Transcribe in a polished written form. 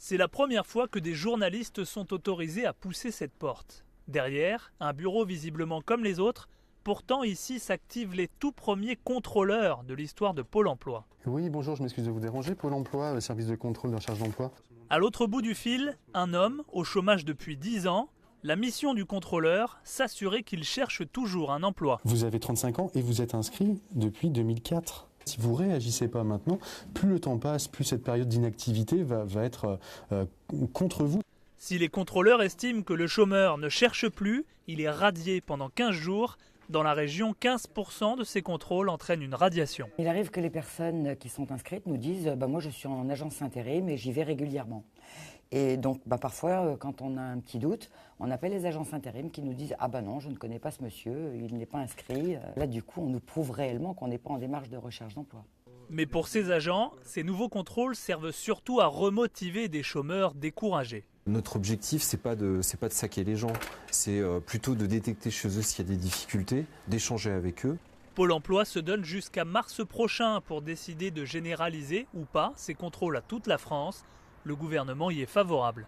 C'est la première fois que des journalistes sont autorisés à pousser cette porte. Derrière, un bureau visiblement comme les autres. Pourtant, ici s'activent les tout premiers contrôleurs de l'histoire de Pôle emploi. Oui, bonjour, je m'excuse de vous déranger. Pôle emploi, service de contrôle de recherche d'emploi. À l'autre bout du fil, un homme au chômage depuis 10 ans. La mission du contrôleur, s'assurer qu'il cherche toujours un emploi. Vous avez 35 ans et vous êtes inscrit depuis 2004. Si vous ne réagissez pas maintenant, plus le temps passe, plus cette période d'inactivité va être contre vous. Si les contrôleurs estiment que le chômeur ne cherche plus, il est radié pendant 15 jours. Dans la région, 15% de ces contrôles entraînent une radiation. Il arrive que les personnes qui sont inscrites nous disent moi je suis en agence intérim et j'y vais régulièrement. Et donc parfois, quand on a un petit doute, on appelle les agences intérim qui nous disent ah non, je ne connais pas ce monsieur, il n'est pas inscrit. Là du coup, on nous prouve réellement qu'on n'est pas en démarche de recherche d'emploi. Mais pour ces agents, ces nouveaux contrôles servent surtout à remotiver des chômeurs découragés. Notre objectif, c'est pas de saquer les gens, c'est plutôt de détecter chez eux s'il y a des difficultés, d'échanger avec eux. Pôle emploi se donne jusqu'à mars prochain pour décider de généraliser ou pas ces contrôles à toute la France. Le gouvernement y est favorable.